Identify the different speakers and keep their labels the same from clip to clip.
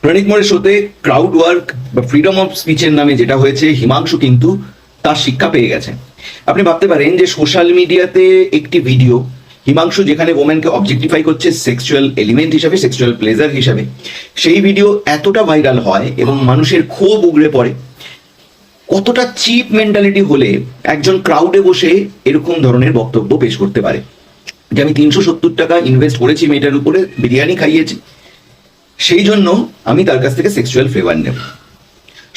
Speaker 1: প্রণীত মোরের শোতে crowd work বা ফ্রিডম অফ স্পিচের নামে যেটা হয়েছে, হিমাংশু কিন্তু তার শিক্ষা পেয়ে গেছে। আপনি ভাবতে পারেন যে সোশ্যাল মিডিয়াতে একটি ভিডিও হিমাংশু যেখানে ওমেনকে অবজেক্টিফাই করছে সেক্সুয়াল এলিমেন্ট হিসাবে, সেক্সুয়াল প্লেজার হিসাবে, সেই ভিডিও এতটা ভাইরাল হয় এবং মানুষের ক্ষোভ উগড়ে পড়ে। কতটা চিপ মেন্টালিটি হলে একজন ক্রাউডে বসে এরকম ধরনের বক্তব্য পেশ করতে পারে যে আমি 370 টাকা ইনভেস্ট করেছি মেয়েটার উপরে, বিরিয়ানি খাইয়েছি, সেই জন্য আমি তার কাছ থেকে সেক্সুয়াল ফেভার নেব।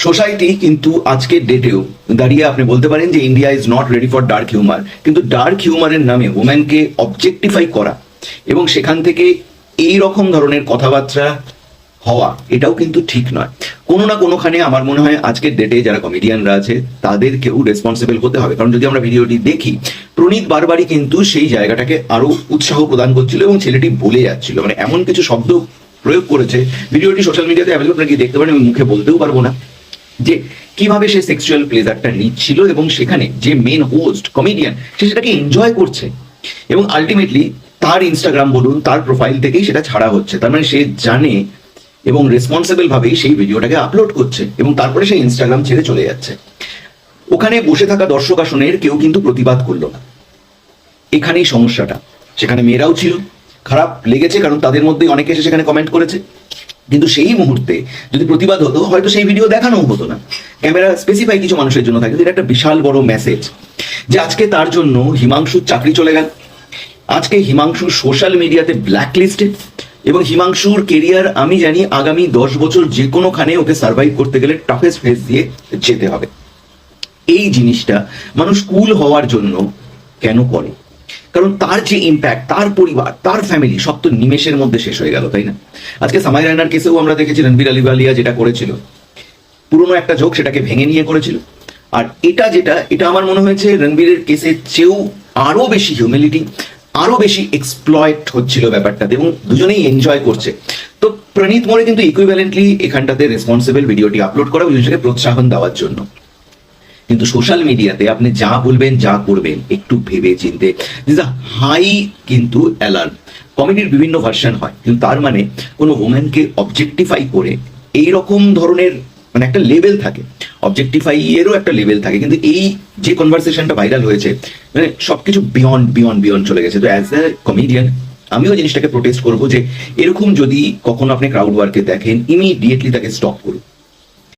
Speaker 1: সোসাইটি কিন্তু আজকের ডেটেও দাঁড়িয়ে আপনি বলতে পারেন যে India is not ready for dark humour, কিন্তু ডার্ক হিউমারের নামে ওম্যানকে অবজেক্টিফাই করা এবং সেখান থেকে এই রকম ধরনের কথাবার্তা হওয়া, এটাও কিন্তু ঠিক নয়। কোনো না কোনোখানে আমার মনে হয় আজকের ডেটে যারা কমেডিয়ানরা আছে তাদেরকেও রেসপন্সিবল হতে হবে। কারণ যদি আমরা ভিডিওটি দেখি, প্রণীত বারবারই কিন্তু সেই জায়গাটাকে আরো উৎসাহ প্রদান করছিল এবং ছেলেটি বলে যাচ্ছিল, মানে এমন কিছু শব্দ প্রয়োগ করেছে। ভিডিওটি সোশ্যাল মিডিয়াতে অ্যাভেলেবল, আপনারা দেখতে পারেন, আমি মুখে বলতেও পারবো না যে কিভাবে সে সেক্সুয়াল প্লেজারটা নিচ্ছিল এবং সেখানে যে মেন হোস্ট কমেডিয়ান সে সেটাকে এনজয় করছে এবং আলটিমেটলি তার ইনস্টাগ্রাম বলুন, তার প্রোফাইল থেকেই সেটা ছাড়া হচ্ছে। তার মানে সে জানে এবং রেসপন্সিবল ভাবেই সেই ভিডিওটাকে আপলোড করছে এবং তারপরে সেই ইনস্টাগ্রাম ছেড়ে চলে যাচ্ছে। ওখানে বসে থাকা দর্শক আসনের কেউ কিন্তু প্রতিবাদ করলো না। এখানেই সমস্যাটা। সেখানে মেয়েরাও ছিল, খারাপ লেগেছে কারণ তাদের মধ্যে অনেকে এসে সেখানে কমেন্ট করেছে, কিন্তু সেই মুহূর্তে যদি প্রতিবাদ হতো হয়তো সেই ভিডিও দেখানো হতো না। ক্যামেরা স্পেসিফাই কিছু মানুষের জন্য থাকে, এটা একটা বিশাল বড় মেসেজ যে আজকে তার জন্য হিমাংশুর চাকরি চলে গেল, আজকে হিমাংশু সোশ্যাল মিডিয়াতে ব্ল্যাক লিস্টে, এবং হিমাংশুর কেরিয়ার আমি জানি আগামী 10 বছর যে কোনোখানে ওকে সার্ভাইভ করতে গেলে টাফেস্ট ফেস দিয়ে যেতে হবে। এই জিনিসটা মানুষ কুল হওয়ার জন্য কেন করে? কারণ তার যে ইম্প্যাক্ট, তার পরিবার, তার ফ্যামিলি সব তো নিমেষের মধ্যে শেষ হয়ে গেল, তাই না? আজকে সামাই রায়নার কেসেও আমরা দেখেছি রণবীর আলিওয়ালিয়া যেটা করেছিল, পুরনো একটা জোক সেটাকে ভেঙে নিয়ে করেছিল। আর এটা আমার মনে হয়েছে রণবীরের কেসের চেয়েও আরো বেশি হিউমিলিটি, আরো বেশি এক্সপ্লয়েট হচ্ছিল ব্যাপারটাতে এবং দুজনেই এনজয় করছে। তো প্রণীত মোরে কিন্তু ইকুইভ্যালেন্টলি এখানটাতে রেসপন্সিবল ভিডিওটি আপলোড করা, জিনিসটাকে প্রোৎসাহন দেওয়ার জন্য। কিন্তু সোশ্যাল মিডিয়াতে আপনি যা বলবেন, যা করবেন একটু ভেবে চিনতে। দিস আ হাই কিন্তু অ্যালার্ম। কমেডির বিভিন্ন ভার্সন হয়, কিন্তু তার মানে কোনো ওম্যানকে অবজেক্টিফাই করে এইরকম ধরনের মানে একটা লেভেল থাকে, অবজেক্টিফাই এরও একটা লেভেল থাকে, কিন্তু এই যে কনভারসেশনটা ভাইরাল হয়েছে মানে সবকিছু বিয়ন্ড চলে গেছে। তো অ্যাজ এ কমেডিয়ান আমিও জিনিসটাকে প্রোটেস্ট করবো যে এরকম যদি কখনো আপনি ক্রাউড ওয়ার্কে দেখেন, ইমিডিয়েটলি তাকে স্টপ করুন।